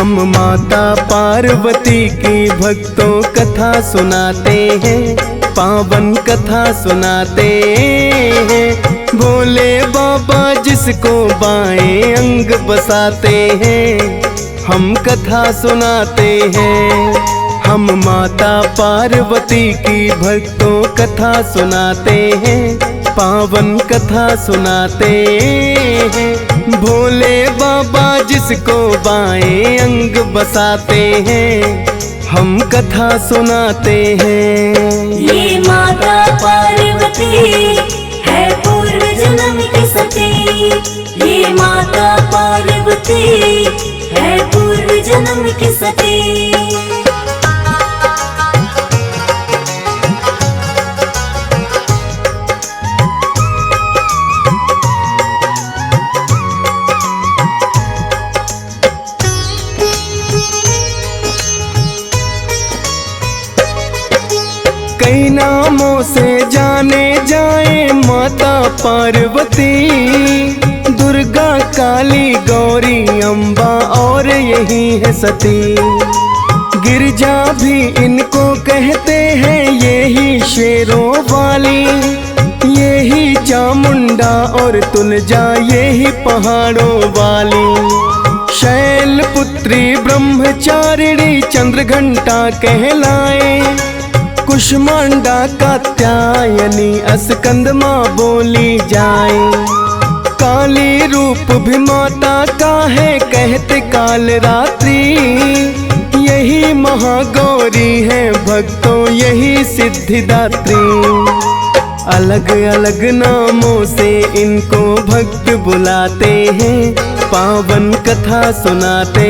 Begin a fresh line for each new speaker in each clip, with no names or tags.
हम माता पार्वती की भक्तों कथा सुनाते हैं, पावन कथा सुनाते हैं। भोले बाबा जिसको बाएं अंग बसाते हैं, हम कथा सुनाते हैं। हम माता पार्वती की भक्तों कथा सुनाते हैं, पावन कथा सुनाते हैं। भोले बाबा जिसको बाएं अंग बसाते हैं, हम कथा सुनाते हैं।
ये माता पार्वती है पूर्व जन्म की सती, ये माता पार्वती है पूर्व जन्म की सती।
कई नामों से जाने जाए माता पार्वती, दुर्गा काली गौरी अम्बा और यही है सती। गिरजा भी इनको कहते हैं, यही शेरों वाली, यही चामुंडा और तुलजा यही पहाड़ों वाली। शैल पुत्री ब्रह्मचारिणी चंद्रघंटा कहलाए, कुष्मांडा कात्यायनी अस्कंदमा बोली जाए। काली रूप भी माता का है कहते काल रात्रि, यही महागौरी है भक्तों यही सिद्धिदात्री। अलग अलग नामों से इनको भक्त बुलाते हैं, पावन कथा सुनाते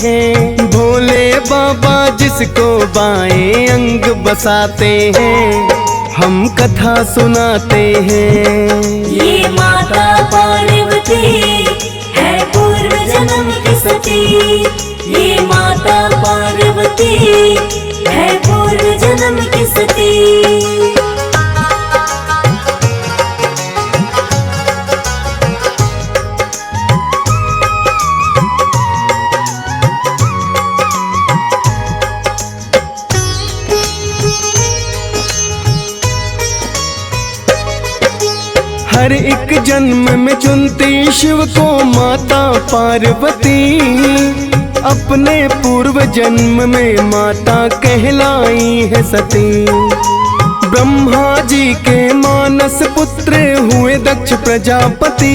हैं। भोले बाबा जिसको बाएं अंग बसाते हैं, हम कथा सुनाते हैं।
ये माता पार्वती है पूर्व जन्म की सती, ये माता पार्वती है पूर्व जन्म की सती।
हर एक जन्म में चुनती शिव को माता पार्वती, अपने पूर्व जन्म में माता कहलाई है सती। ब्रह्मा जी के मानस पुत्र हुए दक्ष प्रजापति,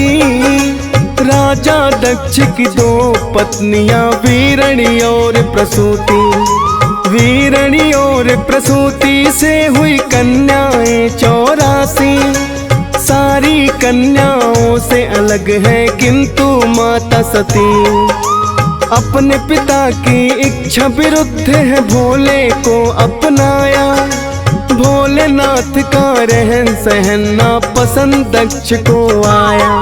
राजा दक्ष की दो पत्नियां वीरणी और प्रसूति। वीरणी और प्रसूति से हुई कन्याएं 84, सारी कन्याओं से अलग है किंतु माता सती। अपने पिता की इच्छा विरुद्ध है भोले को अपनाया, भोलेनाथ का रहन सहन ना पसंद दक्ष को आया।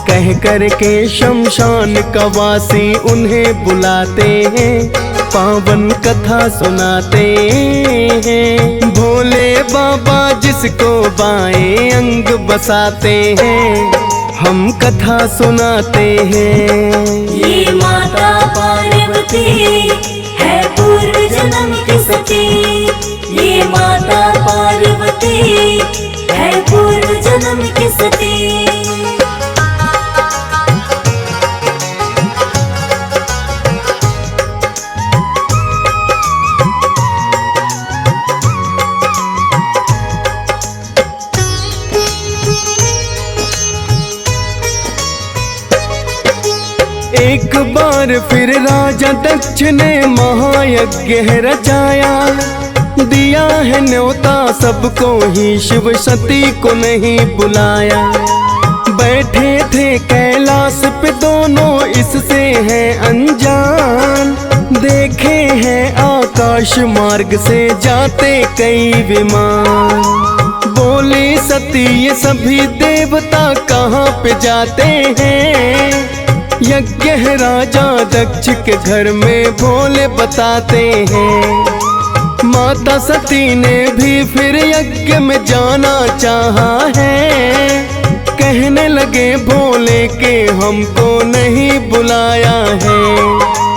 कह कर के शमशान का वासी उन्हें बुलाते हैं, पावन कथा सुनाते हैं। भोले बाबा जिसको बाएं अंग बसाते हैं, हम कथा सुनाते हैं।
ये माता पार्वती है पूर्व जन्म की सती, ये माता पार्वती है पूर्व जन्म की सती।
एक बार फिर राजा दक्ष ने महायज्ञ रचाया, दिया है न्योता सबको ही शिव सती को नहीं बुलाया। बैठे थे कैलाश पे दोनों इससे हैं अनजान, देखे हैं आकाश मार्ग से जाते कई विमान। बोली सती ये सभी देवता कहाँ पे जाते हैं, यज्ञ है राजा दक्ष के घर में भोले बताते हैं। माता सती ने भी फिर यज्ञ में जाना चाहा है, कहने लगी लगे भोले के हमको नहीं बुलाया है।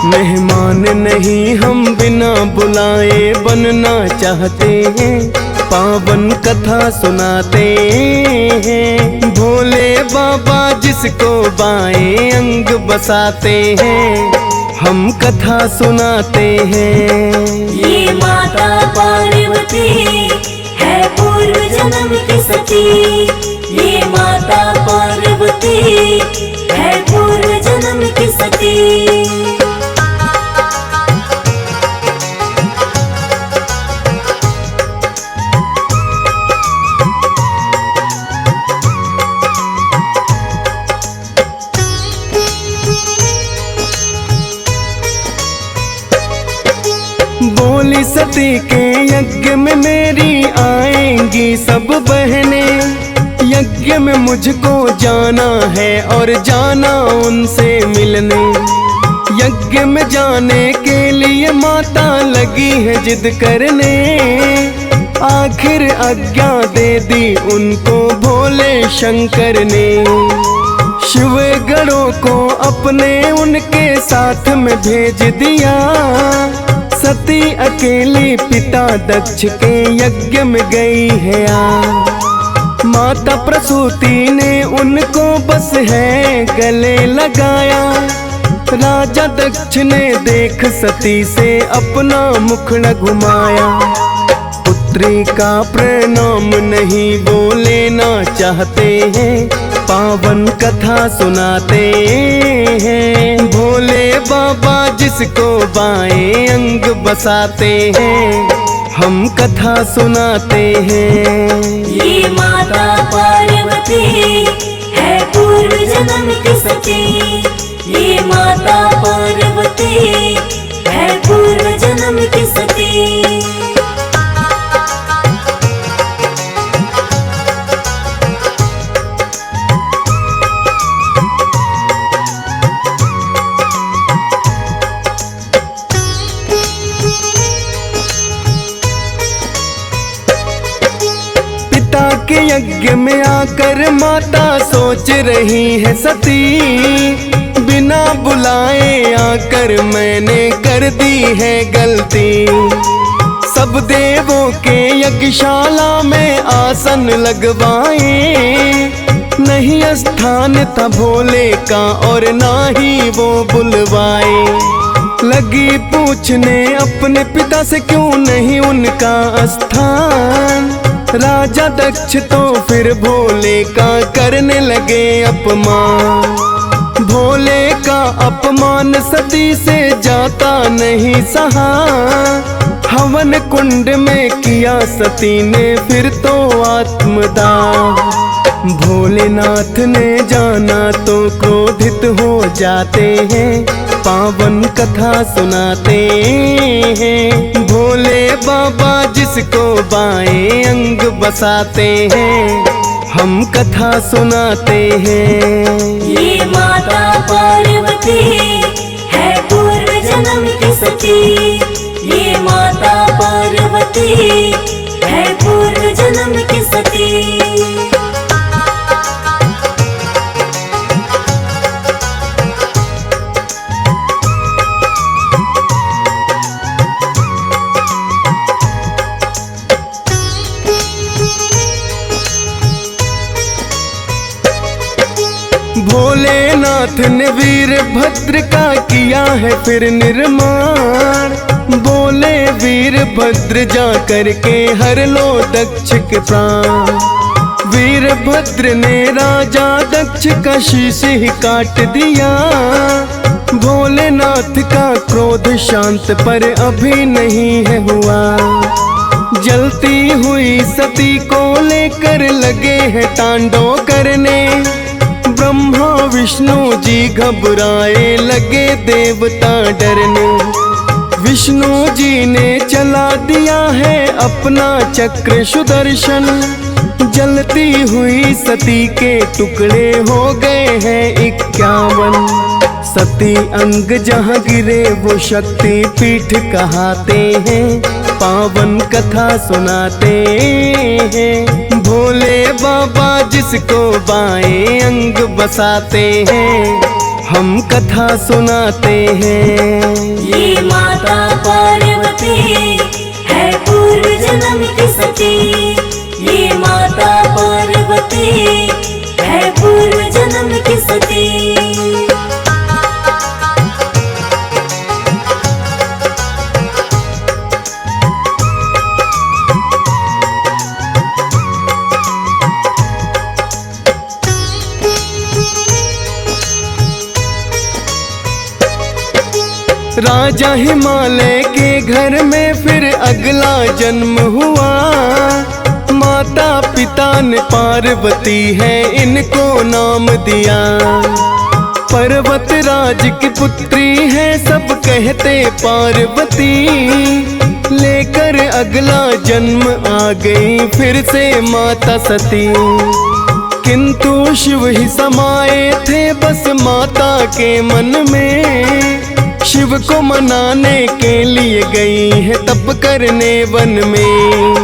मेहमान नहीं हम बिना बुलाए बनना चाहते हैं, पावन कथा सुनाते हैं। भोले बाबा जिसको बाएं अंग बसाते हैं, हम कथा सुनाते हैं।
ये माता पार्वती है पूर्व जन्म की सती। ये माता पार्वती है पूर्व जन्म की सती।
बोली सती के यज्ञ में मेरी आएंगी सब बहनें। यज्ञ में मुझको जाना है और जाना उनसे मिलने। यज्ञ में जाने के लिए माता लगी है जिद करने। आखिर आज्ञा दे दी उनको भोले शंकर ने। शिव गणों को अपने उनके साथ में भेज दिया। सती अकेली पिता दक्ष के यज्ञ में गई है आ। माता प्रसूति ने उनको बस है गले लगाया। राजा दक्ष ने देख सती से अपना मुखड़ा घुमाया। पुत्री का प्रणाम नहीं वो लेना चाहते हैं, पावन कथा सुनाते हैं। भोले बाबा जिसको बाएं अंग बसाते हैं, हम कथा सुनाते हैं।
ये माता पार्वती है पूर्व जन्म की सती। ये माता पार्वती है पूर्व जन्म की सती।
के यज्ञ में आकर माता सोच रही है सती। बिना बुलाए आकर मैंने कर दी है गलती। सब देवों के यज्ञशाला में आसन लगवाए। नहीं स्थान था भोले का और ना ही वो बुलवाए। लगी पूछने अपने पिता से क्यों नहीं उनका स्थान। राजा दक्ष तो फिर भोले का करने लगे अपमान। भोले का अपमान सती से जाता नहीं सहा। हवन कुंड में किया सती ने फिर तो आत्मदाह। भोलेनाथ ने जाना तो क्रोधित हो जाते हैं, पावन कथा सुनाते हैं। भोले बाबा जिसको बाएं अंग बसाते हैं, हम कथा सुनाते हैं।
ये माता पार्वती है पूर्व जन्म की सती। ये माता पार्वती है पूर्व जन्म की सती।
भोलेनाथ ने वीरभद्र का किया है फिर निर्माण। बोले वीरभद्र जा करके हर लो दक्ष के प्राण। वीरभद्र ने राजा दक्ष का शीश ही काट दिया। भोलेनाथ का क्रोध शांत पर अभी नहीं है हुआ। जलती हुई सती को लेकर लगे हैं तांडव करने। ब्रह्मा विष्णु जी घबराए लगे देवता डरने। विष्णु जी ने चला दिया है अपना चक्र सुदर्शन। जलती हुई सती के टुकड़े हो गए हैं 51। सती अंग जहाँ गिरे वो शक्ति पीठ कहाते हैं, पावन कथा सुनाते हैं। भोले बाबा जिसको बाएं अंग बसाते हैं, हम कथा सुनाते हैं।
ये माता पार्वती है पूर्व जन्म की सती। ये माता पार्वती है पूर्व जन्म की सती।
राजा हिमालय के घर में फिर अगला जन्म हुआ। माता पिता ने पार्वती है इनको नाम दिया। पर्वत राज की पुत्री है सब कहते पार्वती। लेकर अगला जन्म आ गई फिर से माता सती। किंतु शिव ही समाये थे बस माता के मन में। शिव को मनाने के लिए गई है तप करने वन में।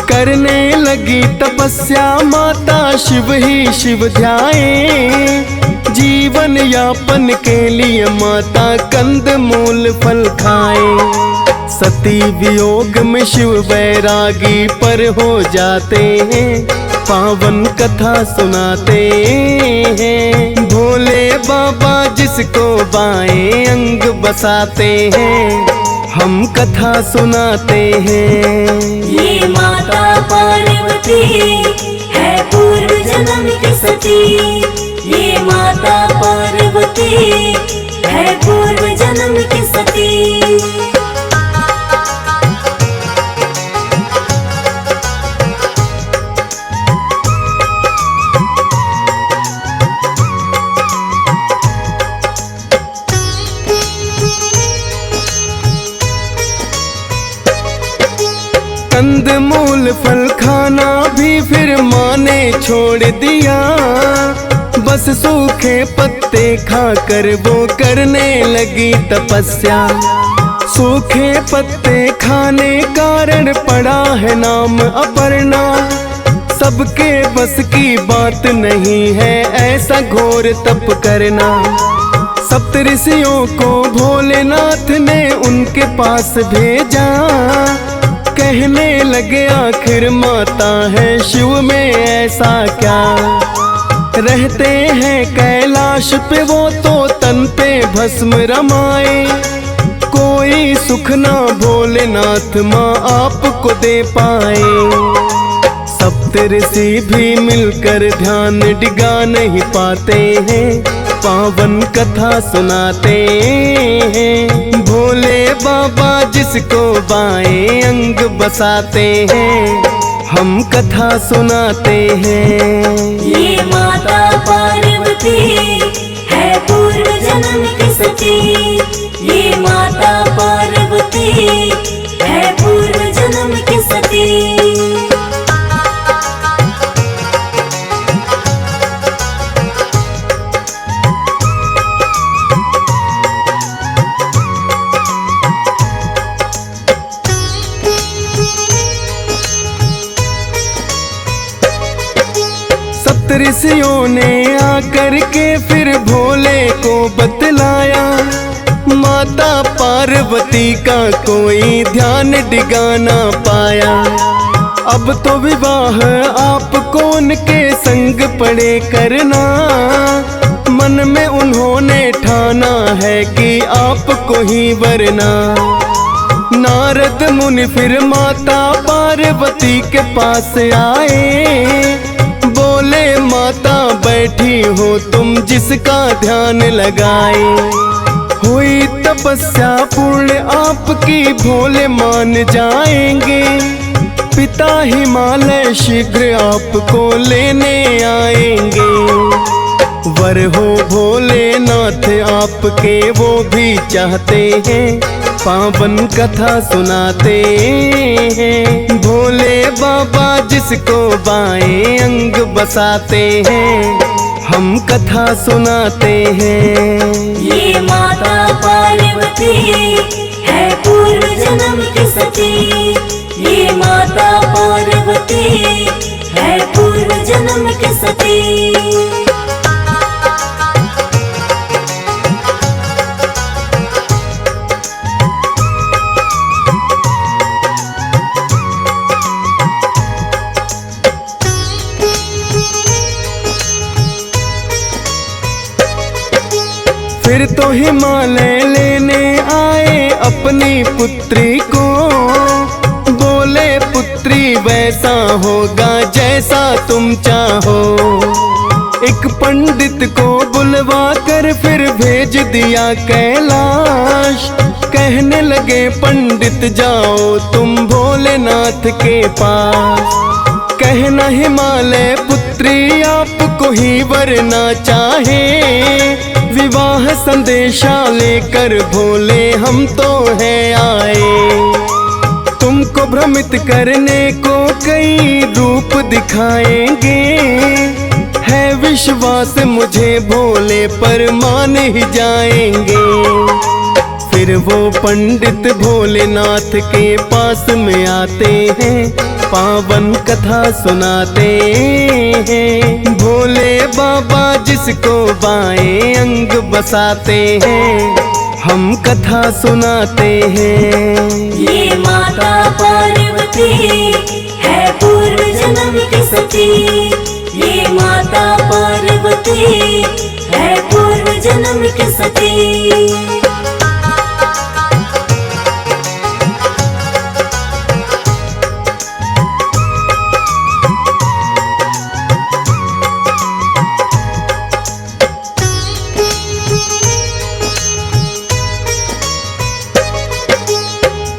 करने लगी तपस्या माता शिव ही शिव ध्याए। जीवन यापन के लिए माता कंद मूल फल खाए। सती वियोग में शिव बैरागी पर हो जाते हैं। पावन कथा सुनाते हैं। भोले बाबा जिसको बाएं अंग बसाते हैं, हम कथा सुनाते हैं।
ये माता पार्वती है पूर्व जन्म की सती। ये माता पार्वती है पूर्व जन्म की सती।
कंद मूल फल खाना भी फिर माँ ने छोड़ दिया। बस सूखे पत्ते खाकर वो करने लगी तपस्या। सूखे पत्ते खाने कारण पड़ा है नाम अपर्णा। सबके बस की बात नहीं है ऐसा घोर तप करना। सप्तऋषियों को भोलेनाथ ने उनके पास भेजा। कहने लगे आखिर माता है शिव में ऐसा क्या। रहते हैं कैलाश पे वो तो तन पे भस्म रमाए। कोई सुख ना भोलेनाथ माँ आपको दे पाए। सप्तऋषि भी मिलकर ध्यान डिगा नहीं पाते हैं। पावन कथा सुनाते हैं। भोले बाबा जिसको बाएं अंग बसाते हैं, हम कथा सुनाते हैं।
ये माता पार्वती है पूर्व जन्म की सती। ये माता पार्वती है पूर्व जन्म की सती।
ऋषियों ने आकर के फिर भोले को बतलाया। माता पार्वती का कोई ध्यान डिगा ना पाया। अब तो विवाह आपको उनके संग पड़े करना। मन में उन्होंने ठाना है कि आपको ही वरना। नारद मुनि फिर माता पार्वती के पास आए। बोले माता बैठी हो तुम जिसका ध्यान लगाए। हुई तपस्या पूर्ण आपकी भोले मान जाएंगे। पिता हिमालय शीघ्र आपको लेने आएंगे। वर हो भोलेनाथ आपके वो भी चाहते हैं। पावन कथा सुनाते हैं। भोले बाबा जिसको बाएं अंग बसाते हैं, हम कथा सुनाते हैं।
ये माता पार्वती है पूर्व जन्म की सती। ये माता पार्वती है पूर्व जन्म की सती।
फिर तो हिमालय लेने आए अपनी पुत्री को, बोले पुत्री वैसा होगा जैसा तुम चाहो। एक पंडित को बुलवा कर फिर भेज दिया कैलाश, कहने लगे पंडित जाओ तुम भोलेनाथ के पास। कहना हिमालय पुत्री आपको ही वरना चाहे, विवाह संदेशा लेकर भोले हम तो हैं आए। तुमको भ्रमित करने को कई रूप दिखाएंगे, है विश्वास मुझे भोले पर मान ही जाएंगे। फिर वो पंडित भोलेनाथ के पास में आते हैं, पावन कथा सुनाते हैं। भोले बाबा जिसको बाएं अंग बसाते हैं, हम कथा सुनाते हैं।
ये माता पार्वती है पूर्व जन्म की सती। ये माता पार्वती है पूर्व जन्म की सती।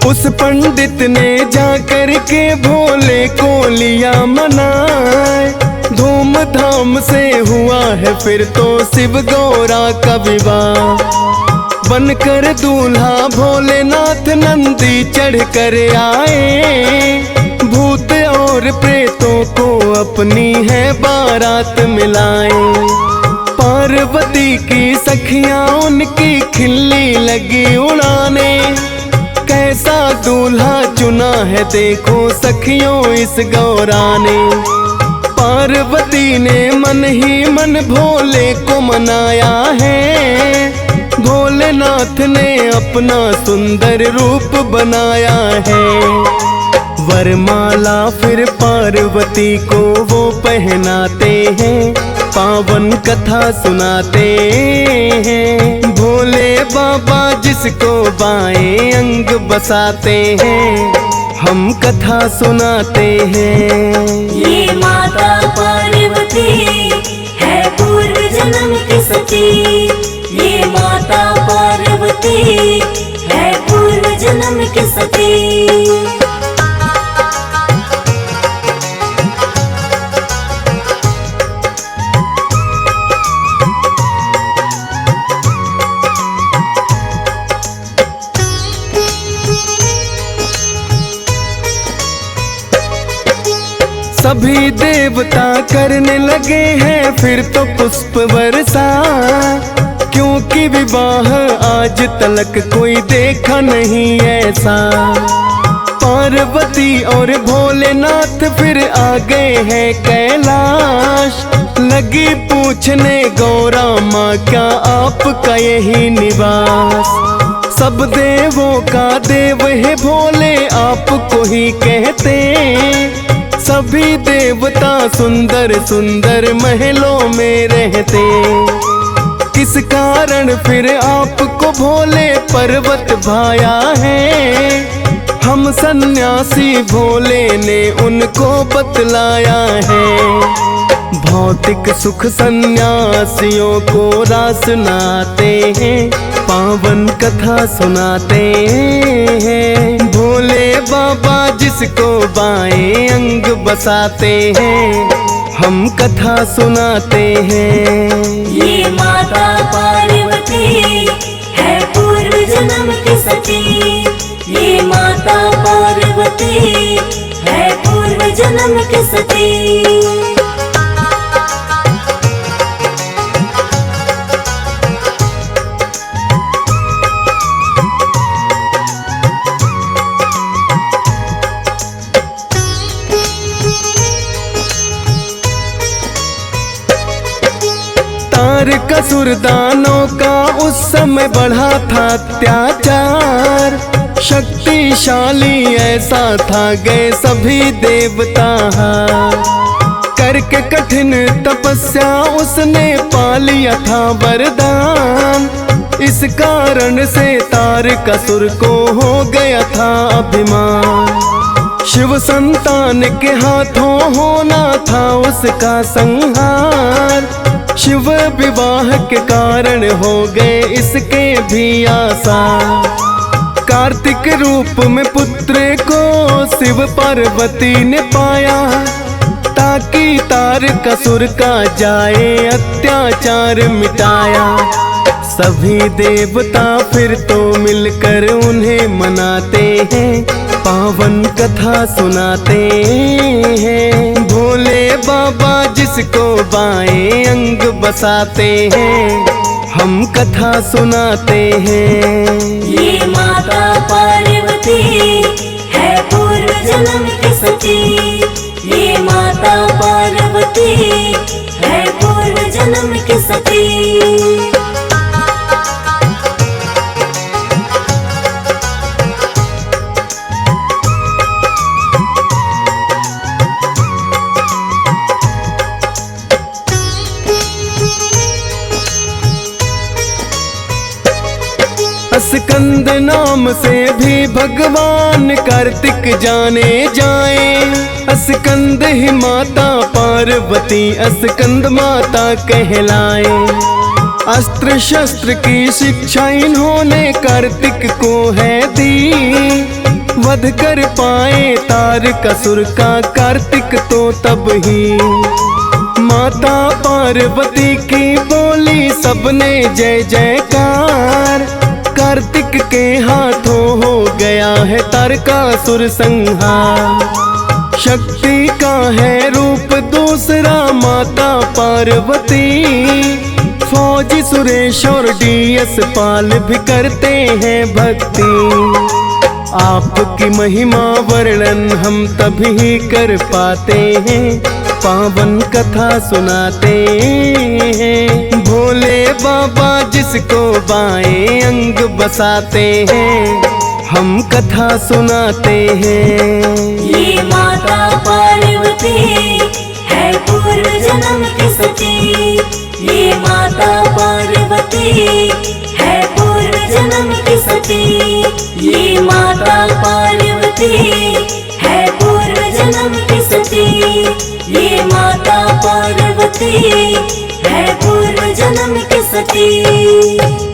उस पंडित ने जाकर के भोले को लिया मनाए, धूमधाम से हुआ है फिर तो शिव गौरा का विवाह। बनकर दूल्हा भोलेनाथ नंदी चढ़ कर आए, भूत और प्रेतों को अपनी है बारात मिलाए। पार्वती की सखियां उनकी खिल्ली लगी उड़ाने, कैसा दूल्हा चुना है देखो सखियों इस गौरा ने। पार्वती ने मन ही मन भोले को मनाया है, भोलेनाथ ने अपना सुंदर रूप बनाया है। वरमाला फिर पार्वती को वो पहनाते हैं, पावन कथा सुनाते हैं। भोले बाबा जिसको बाएं अंग बसाते हैं, हम कथा सुनाते हैं।
ये माता पार्वती है पूर्व जन्म की सती। ये माता पार्वती है पूर्व जन्म की सती।
सभी देवता करने लगे हैं फिर तो पुष्प वर्षा, क्योंकि विवाह आज तलक कोई देखा नहीं ऐसा। पार्वती और भोलेनाथ फिर आ गए हैं कैलाश, लगी पूछने गौरा माँ क्या आपका यही निवास। सब देवों का देव है भोले आपको ही कहते, सभी देवता सुंदर सुंदर महलों में रहते। किस कारण फिर आपको भोले पर्वत भाया है, हम सन्यासी भोले ने उनको बतलाया है। भौतिक सुख सन्यासियों को रास नाते हैं, पावन कथा सुनाते हैं। भोले बाबा जिसको बाएं अंग बसाते हैं, हम कथा सुनाते हैं।
ये माता पार्वती है पूर्व जन्म की सती। ये माता पार्वती है पूर्व जन्म की सती।
तारकासुर दानों का उस समय बढ़ा था अत्याचार। शक्तिशाली ऐसा था गए सभी देवता, करके कठिन तपस्या उसने पा लिया था वरदान। इस कारण से तारकासुर को हो गया था अभिमान। शिव संतान के हाथों होना था उसका संहार। शिव विवाह के कारण हो गए इसके भी आसा। कार्तिक रूप में पुत्र को शिव पार्वती ने पाया, ताकि तारकासुर का जाए अत्याचार मिटाया। सभी देवता फिर तो मिलकर उन्हें मनाते हैं, पावन कथा सुनाते हैं। भोले बाबा जिसको बाएं अंग बसाते हैं, हम कथा सुनाते हैं।
ये माता पार्वती है पूर्व जन्म की सती। ये माता पार्वती है पूर्व जन्म की सती।
स्कंद नाम से भी भगवान कार्तिक जाने जाए। स्कंद ही माता पार्वती स्कंद माता कहलाए। अस्त्र शस्त्र की शिक्षा इन्होंने कार्तिक को है दी। वध कर पाए तारकासुर का कार्तिक तो तब ही। माता पार्वती की बोली सबने जय जयकार। कार्तिक के हाथों हो गया है तारकासुर संहार। शक्ति का है रूप दूसरा माता पार्वती। फौजी सुरेश और DS पाल भी करते हैं भक्ति। आपकी महिमा वर्णन हम तभी कर पाते हैं, पावन कथा सुनाते हैं। भोले बाबा जिसको बाएं अंग बसाते हैं, हम कथा सुनाते हैं।
ये माता पार्वती है पूर्व जन्म की सती। ये माता पार्वती है पूर्व जन्म की सती। ये माता पार्वती है पूर्व जन्म की सती। ये माता पार्वती है पूर्व जन्म की सती।